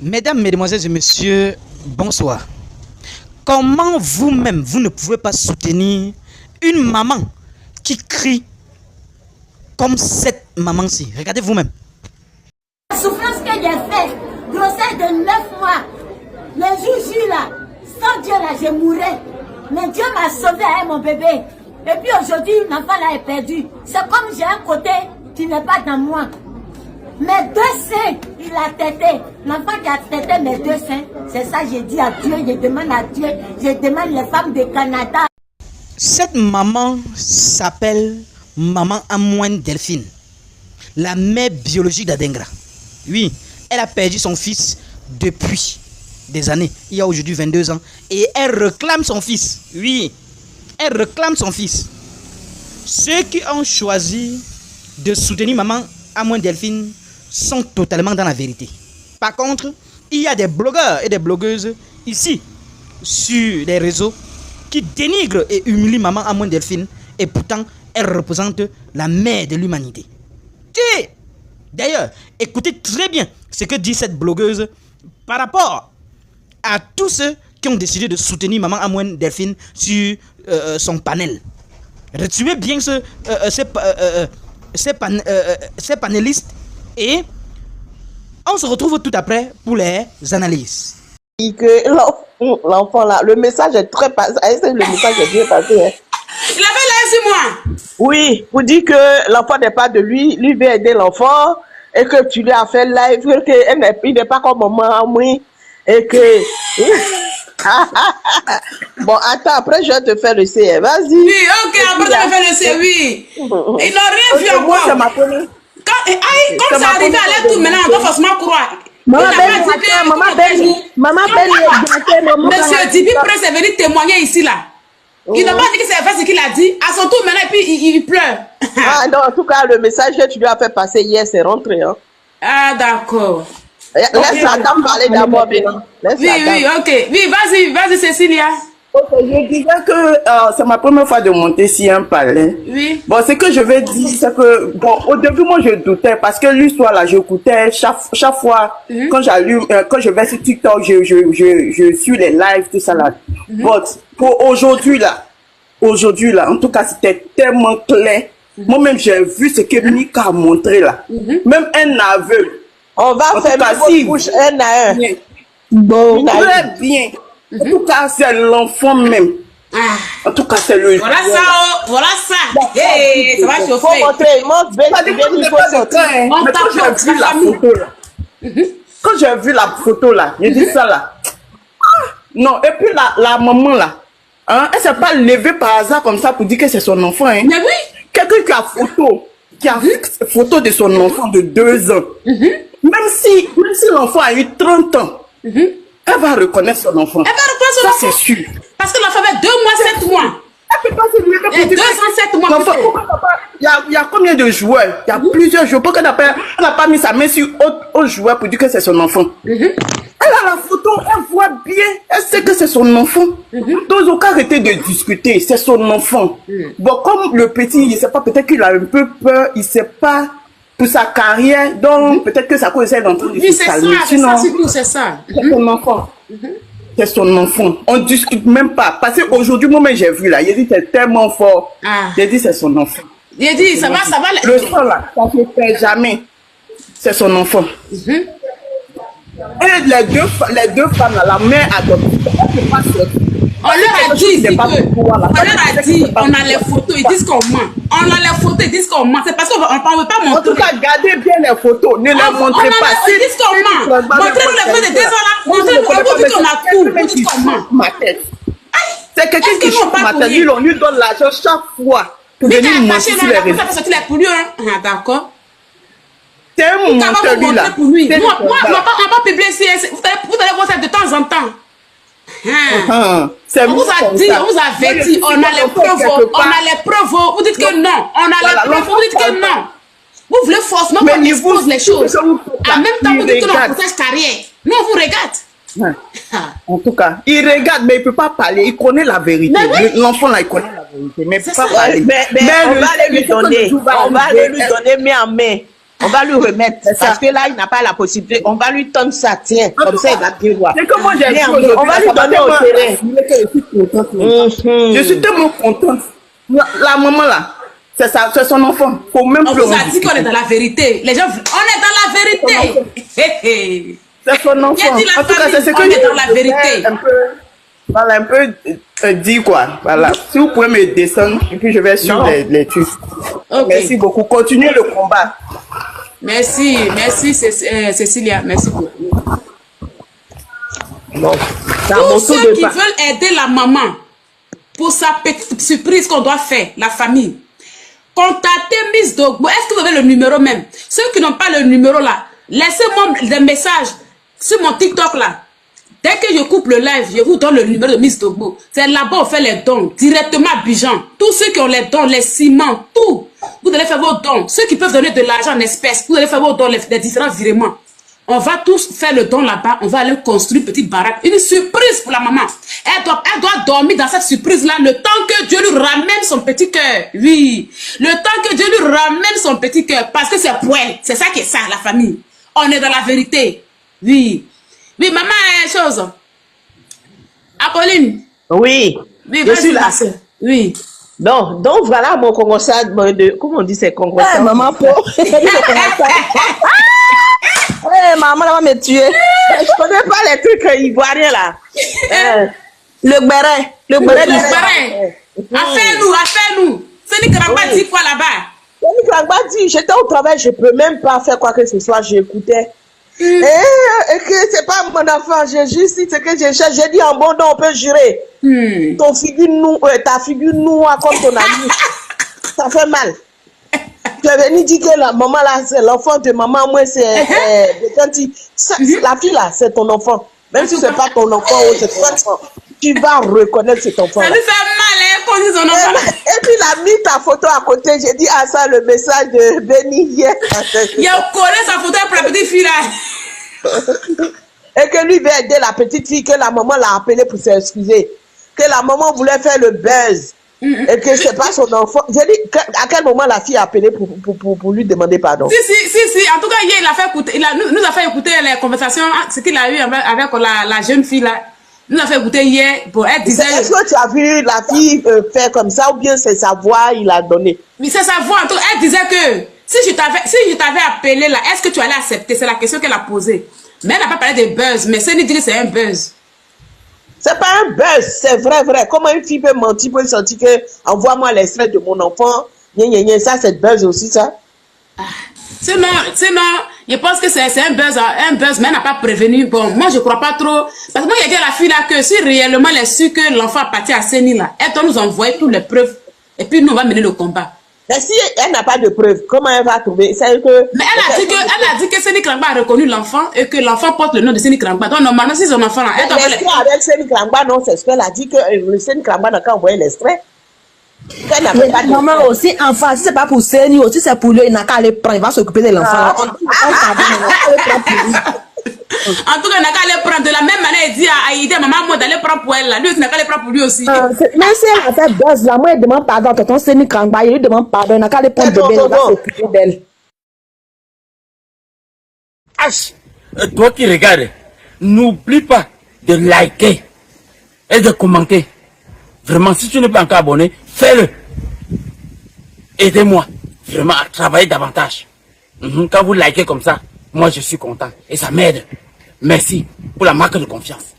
Mesdames, Mesdemoiselles et Messieurs, bonsoir. Comment vous-même, vous ne pouvez pas soutenir une maman qui crie comme cette maman-ci? Regardez vous-même. La souffrance que j'ai faite, grossesse de 9 mois, le jour là, sans Dieu là, je mourrais. Mais Dieu m'a sauvé avec mon bébé. Et puis aujourd'hui, l'enfant là est perdu. C'est comme j'ai un côté qui n'est pas dans moi. Mes deux seins, il a tété. L'enfant qui a tété mes deux seins, c'est ça j'ai dit à Dieu, je demande à Dieu, je demande les femmes du Canada. Cette maman s'appelle Maman Amoine Delphine, la mère biologique d'Adengra. Oui, elle a perdu son fils depuis des années. Il y a aujourd'hui 22 ans. Et elle réclame son fils. Oui, elle réclame son fils. Ceux qui ont choisi de soutenir Maman Amoine Delphine sont totalement dans la vérité. Par contre, il y a des blogueurs et des blogueuses ici, sur les réseaux, qui dénigrent et humilient Maman Amoine Delphine, et pourtant, elle représente la mère de l'humanité. Et d'ailleurs, écoutez très bien ce que dit cette blogueuse par rapport à tous ceux qui ont décidé de soutenir Maman Amoine Delphine sur son panel. Retuez bien ces panélistes et on se retrouve tout après pour les analyses. Que l'enfant là, le message est très passé. Le message est bien passé. Hein. Il avait l'air sur moi. Oui, pour dire que l'enfant n'est pas de lui, lui veut aider l'enfant et que tu lui as fait live, qu'il n'est pas comme maman, oui, et que. Bon, attends, après je vais te faire le CR, vas-y. Oui, ok, après je vais faire le CR, oui. Ils n'ont rien vu encore. Quand ça arrive à l'air tout maintenant, on doit forcément croire. Maman Monsieur Dibi Prince est venu témoigner ici là. Il n'a pas dit que c'est vrai ce qu'il a dit. À son tour maintenant, et puis il pleure. Ah non, en tout cas, le message que tu lui as fait passer hier, c'est rentré. Hein. Ah d'accord. Laisse la dame parler d'abord. Oui, ok. Oui, vas-y, Cécilia. Ok, je disais que c'est ma première fois de monter sur un palais. Oui. Bon, ce que je vais dire, c'est que, bon, au début, moi, je doutais parce que l'histoire, là, j'écoutais chaque fois, quand je vais sur TikTok, je suis les lives, tout ça, là. But, pour aujourd'hui, là, en tout cas, c'était tellement clair. Moi-même, j'ai vu ce que Mika a montré, là. Même un aveugle. On va faire une bouche un à un. Bon, très bien. En tout cas, c'est l'enfant même. En tout cas, c'est le. Voilà ça, oh, voilà ça. Hey, ça va chauffer. Faut montrer, montre, quand j'ai vu la photo là, j'ai dit ça là. Non, et puis la maman là, hein, elle s'est pas levée par hasard comme ça pour dire que c'est son enfant. Hein. Mais oui. Quelqu'un qui a vu photo de son enfant de 2 ans. Même si l'enfant a eu 30 ans. Elle va reconnaître son enfant. Elle va reconnaître son enfant. Ça, c'est sûr. Parce que l'enfant avait 2 mois, 7 mois. Elle peut pas se lever pour Et 2 ans, 7 mois. Il y a combien de joueurs? Il y a plusieurs joueurs. Pourquoi elle n'a pas mis sa main sur autre joueur pour dire que c'est son enfant? Elle a la photo, elle voit bien. Elle sait que c'est son enfant. Donc, aucun arrêter de discuter. C'est son enfant. Bon, comme le petit, il ne sait pas, peut-être qu'il a un peu peur. Il ne sait pas pour sa carrière. Donc, peut-être que ça cause d'entrer de se calmer. Sinon, c'est ça. C'est son enfant. C'est son enfant. On ne discute même pas. Parce qu'aujourd'hui, moi, j'ai vu là. Il a dit c'est tellement fort. Il a dit c'est son enfant. Il a dit ça va. Le sang là, ça ne se fait jamais. C'est son enfant. Et les deux femmes là, la mère adoptive, elle ne peut pas sortir. On leur a dit, on a les photos, ils disent qu'on ment. On a les photos, ils disent qu'on ment. C'est parce qu'on ne veut pas montrer. En tout cas, gardez bien les photos. Ne les montrez pas. Ils disent qu'on ment. Montrez-nous les photos de 2 ans là. Montrez-nous, on dit qu'on a tout. Vous dites qu'on ment. Ma tête. C'est quelqu'un qui chope ma tête. On lui donne l'argent chaque fois pour venir montrer sur les réseaux. Ça fait les pour lui, hein. Ah, d'accord. C'est un monteur, lui, là. Moi, on va pas publier ici. Vous allez voir ça de temps en temps. On vous a dit, on vous a averti, on a les preuves, vous dites que non, on a les preuves, vous dites que non. Vous voulez forcément qu'on expose les choses. En même temps, vous dites que l'on protège carrière. Nous, on vous regarde. En tout cas, il regarde, mais il ne peut pas parler. Il connaît la vérité. L'enfant, là, il connaît la vérité. Mais il ne peut pas parler. Mais on va aller lui donner. On va aller lui donner main en main. On va lui remettre. Parce que là, il n'a pas la possibilité. On va lui tendre ça. Tiens, comme ça, il va bien voir. C'est que moi, j'ai on va lui donner au terrain. Je suis tellement contente. La maman là, c'est son enfant. Faut même on vous a dit qu'on est dans la vérité. Les gens, on est dans la vérité. C'est son enfant. En tout cas, c'est ce que on est dans la vérité. Un peu dit quoi. Voilà. Si vous pouvez me descendre, et puis je vais suivre les trucs. Okay. Merci beaucoup. Continuez le combat. Merci Cécilia. Merci beaucoup. Bon. Tous ceux qui veulent aider la maman pour sa petite surprise qu'on doit faire, la famille, contactez Miss Dogbo. Est-ce que vous avez le numéro même? Ceux qui n'ont pas le numéro là, laissez-moi des messages sur mon TikTok là. Dès que je coupe le live, je vous donne le numéro de Miss Dogbo. C'est là-bas on fait les dons, directement à Abidjan. Tous ceux qui ont les dons, les ciments, tout. Vous allez faire vos dons. Ceux qui peuvent donner de l'argent en espèces, vous allez faire vos dons, les différents virements. On va tous faire le don là-bas. On va aller construire une petite baraque. Une surprise pour la maman. Elle doit dormir dans cette surprise-là le temps que Dieu lui ramène son petit cœur. Oui. Le temps que Dieu lui ramène son petit cœur. Parce que c'est pour elle. C'est ça qui est ça, la famille. On est dans la vérité. Oui. Oui, maman, chose. Apolline. Oui. Oui, je suis là. Oui. Donc voilà mon congressat comment on dit c'est congressat? Maman, maman, elle va me tuer. Je connais pas les trucs ivoiriens là. Le béret. Le béret. Affaire-nous. C'est Nicaragua dit quoi là-bas? Nicaragua dit, j'étais au travail, je peux même pas faire quoi que ce soit, j'écoutais. Et que c'est pas mon enfant, j'ai juste dit ce que j'ai cherché, j'ai dit en bon don, on peut jurer. Ta figure noire comme ton ami. Ça fait mal. Tu es venu dire que la maman là, c'est l'enfant de maman, moi c'est la fille là, c'est ton enfant. Même si c'est pas ton enfant ou c'est ton enfant, tu vas reconnaître cet enfant. Ça lui fait mal, hein, qu'on dise son enfant. Et puis il a mis ta photo à côté, j'ai dit à ça le message de Benny hier. Il a collé sa photo pour la petite fille là. Et que lui veut aider la petite fille, que la maman l'a appelée pour s'excuser. Que la maman voulait faire le buzz. Et que c'est pas son enfant. J'ai dit, à quel moment la fille a appelé pour lui demander pardon? Si. En tout cas, hier, il a fait écouter, nous a fait écouter les conversations, ce qu'il a eu avec la jeune fille là. Nous a fait écouter hier. Bon, elle disait. Est-ce que tu as vu la fille faire comme ça ou bien c'est sa voix, il a donné? Mais c'est sa voix. En tout cas, elle disait que si je t'avais appelé là, est-ce que tu allais accepter? C'est la question qu'elle a posée. Mais elle n'a pas parlé de buzz. Mais c'est dit que c'est un buzz. C'est pas un buzz, c'est vrai. Comment une fille peut mentir pour sentir que envoie-moi l'extrait de mon enfant? Ça c'est buzz aussi, ça. Sinon, je pense que c'est un buzz, mais elle n'a pas prévenu. Bon, moi je crois pas trop. Parce que moi, il y a dit à la fille là que si réellement elle est sûre que l'enfant a parti à Séni là, elle doit nous envoyer toutes les preuves. Et puis nous, on va mener le combat. Mais si elle n'a pas de preuves, comment elle va trouver? C'est que... Mais elle a dit que Séni Krangba a reconnu l'enfant et que l'enfant porte le nom de Séni Krangba. Donc normalement, si son enfant là, elle doit avec Séni Krangba, non, c'est ce qu'elle a dit que le Séni Krangba n'a qu'à envoyer l'extrait. Maman aussi, enfant, si c'est pas pour Séni, aussi c'est pour lui, il n'a qu'à aller prendre, il va s'occuper de l'enfant. En tout cas, il n'a qu'à aller prendre. De la même manière, il dit à Aïda, maman, moi d'aller prendre pour elle là. Lui, il n'a qu'à aller prendre pour lui aussi. Même si elle a fait buzz là, moi, il demande pardon. Tonton Séni Krangba, il lui demande pardon, il n'a qu'à aller prendre bébé, il va s'occuper d'elle. Toi qui regardes, n'oublie pas de liker et de commenter. Vraiment, si tu n'es pas encore abonné, fais-le. Aidez-moi vraiment à travailler davantage. Quand vous likez comme ça, moi je suis content et ça m'aide. Merci pour la marque de confiance.